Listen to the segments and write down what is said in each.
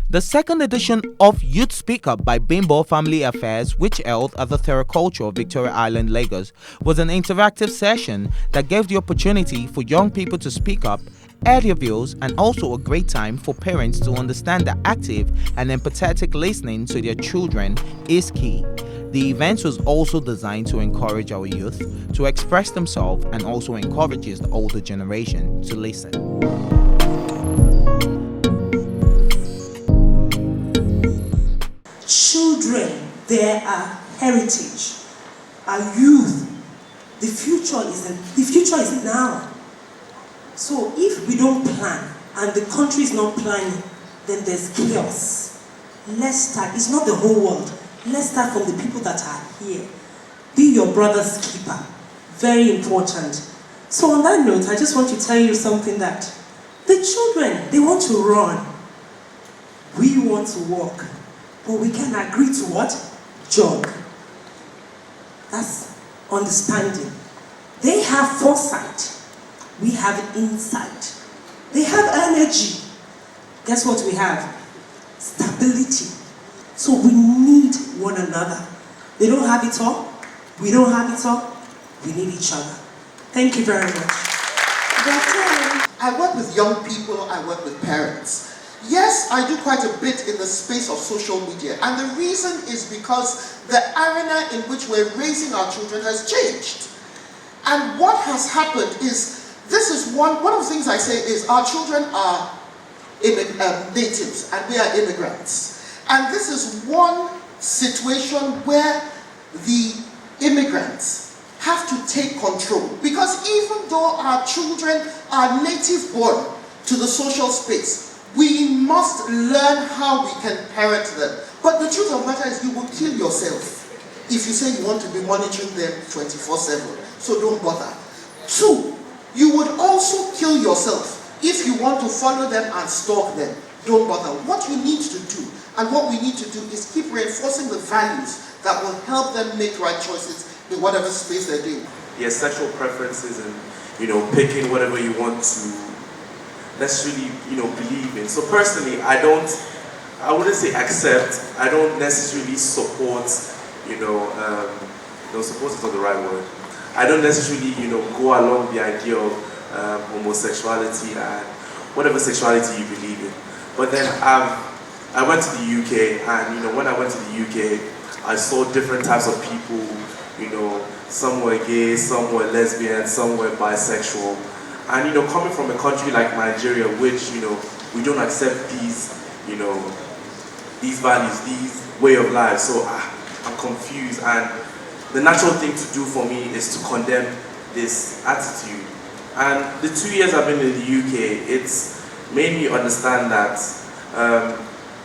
The second edition of Youth Speak Up by Bimbo Family Affairs, which held at the Culture of Victoria Island, Lagos, was an interactive session that gave the opportunity for young people to speak up, air their views, and also a great time for parents to understand that active and empathetic listening to their children is key. The event was also designed to encourage our youth to express themselves and also encourages the older generation to listen. Children, they are heritage. Our youth, the future is now. So if we don't plan and the country is not planning, then there's chaos. Let's start. It's not the whole world. Let's start from the people that are here. Be your brother's keeper. Very important. So on that note, I just want to tell you something that the children, they want to run. We want to walk. But we can agree to what? Jog. That's understanding. They have foresight. We have insight. They have energy. Guess what we have? Stability. So we need one another. They don't have it all. We don't have it all. We need each other. Thank you very much. I work with young people. I work with parents. Yes, I do quite a bit in the space of social media, and the reason is because the arena in which we're raising our children has changed. And what has happened is, this is one of the things I say is our children are natives and we are immigrants. And this is one situation where the immigrants have to take control, because even though our children are native born to the social space, we must learn how we can parent them. But the truth of the matter is, you will kill yourself if you say you want to be monitoring them 24/7. So don't bother. 2, you would also kill yourself if you want to follow them and stalk them. Don't bother. What you need to do, and what we need to do, is keep reinforcing the values that will help them make right choices in whatever space they're doing. Yes, sexual preferences and, picking whatever you want to necessarily, believe in. So personally, I wouldn't say accept, I don't necessarily support, support is not the right word. I don't necessarily, go along the idea of homosexuality and whatever sexuality you believe in. But then I went to the UK, and, when I went to the UK, I saw different types of people, some were gay, some were lesbian, some were bisexual. And coming from a country like Nigeria, which we don't accept these these values, these way of life, so I'm confused. And the natural thing to do for me is to condemn this attitude. And the 2 years I've been in the UK, it's made me understand that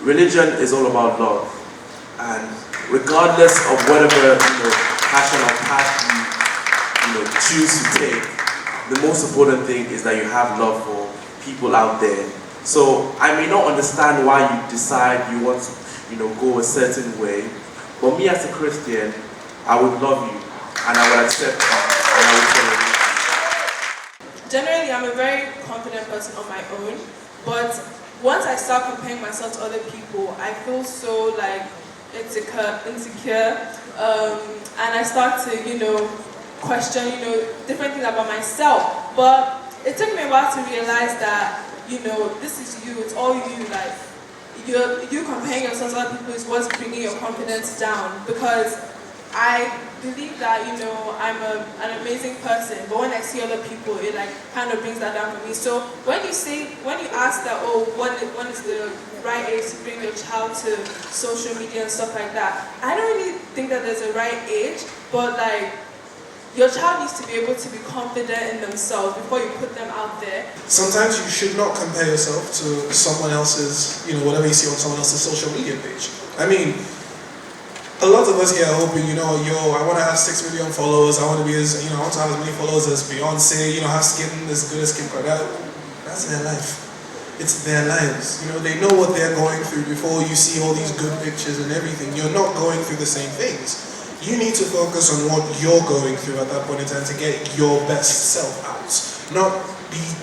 religion is all about love, and regardless of whatever passion or path you choose to take, the most important thing is that you have love for people out there. So I may not understand why you decide you want to, go a certain way, but me as a Christian, I would love you, and I would accept you, and I would follow you. Generally, I'm a very confident person on my own, but once I start comparing myself to other people, I feel so insecure, and I start to, question, different things about myself. But it took me a while to realize that, this is you, it's all you, you comparing yourself to other people is what's bringing your confidence down, because I believe that, I'm an amazing person, but when I see other people, it kind of brings that down for me. So when you ask that, when is the right age to bring your child to social media and stuff like that, I don't really think that there's a right age, but your child needs to be able to be confident in themselves before you put them out there. Sometimes you should not compare yourself to someone else's, whatever you see on someone else's social media page. I mean, a lot of us here are hoping, I want to have 6 million followers, I want to be as, I want to have as many followers as Beyonce, have skin as good as Kim Kardashian. That's their life. It's their lives. They know what they're going through before you see all these good pictures and everything. You're not going through the same things. You need to focus on what you're going through at that point in time to get your best self out. Not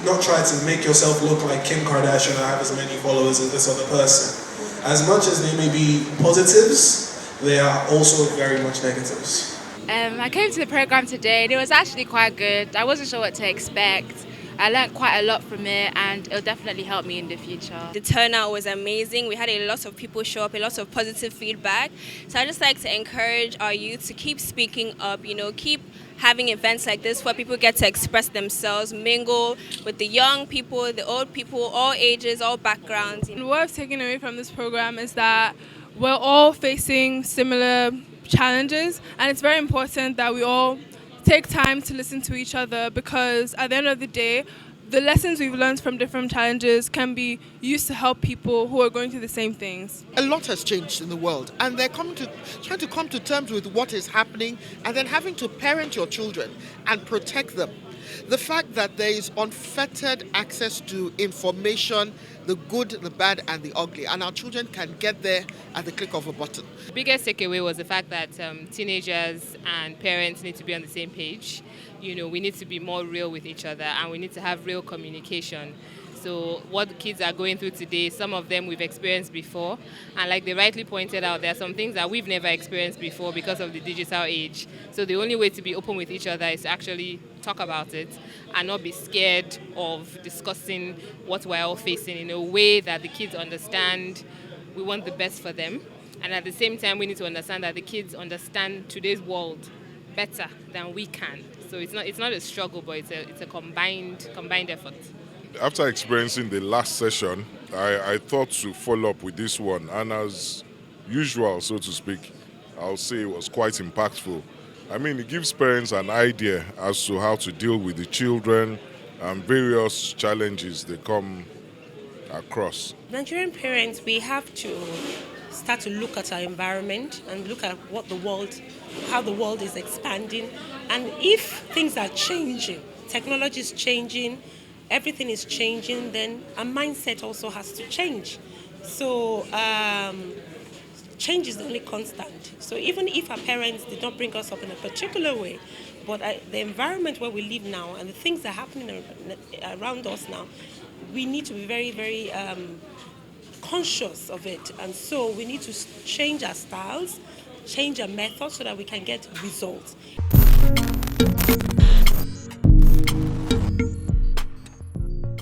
not try to make yourself look like Kim Kardashian or have as many followers as this other person. As much as they may be positives, they are also very much negatives. I came to the program today and it was actually quite good. I wasn't sure what to expect. I learned quite a lot from it and it'll definitely help me in the future. The turnout was amazing. We had a lot of people show up, a lot of positive feedback. So I just like to encourage our youth to keep speaking up, keep having events like this where people get to express themselves, mingle with the young people, the old people, all ages, all backgrounds. What I've taken away from this program is that we're all facing similar challenges, and it's very important that we all take time to listen to each other, because at the end of the day, the lessons we've learned from different challenges can be used to help people who are going through the same things. A lot has changed in the world, and they're trying to come to terms with what is happening and then having to parent your children and protect them. The fact that there is unfettered access to information, the good, the bad, and the ugly, and our children can get there at the click of a button. The biggest takeaway was the fact that teenagers and parents need to be on the same page. We need to be more real with each other, and we need to have real communication. So what the kids are going through today, some of them we've experienced before, and like they rightly pointed out, there are some things that we've never experienced before because of the digital age. So the only way to be open with each other is to actually talk about it and not be scared of discussing what we're all facing in a way that the kids understand we want the best for them. And at the same time, we need to understand that the kids understand today's world better than we can. So it's not a struggle, but it's a combined effort. After experiencing the last session, I thought to follow up with this one, and as usual, so to speak, I'll say it was quite impactful. I mean, it gives parents an idea as to how to deal with the children and various challenges they come across. Nigerian parents, we have to start to look at our environment and look at how the world is expanding. And if things are changing, technology is changing, everything is changing, then our mindset also has to change. So change is the only constant. So even if our parents did not bring us up in a particular way, but the environment where we live now and the things that are happening around us now, we need to be very, very conscious of it. And so we need to change our styles, change our methods so that we can get results.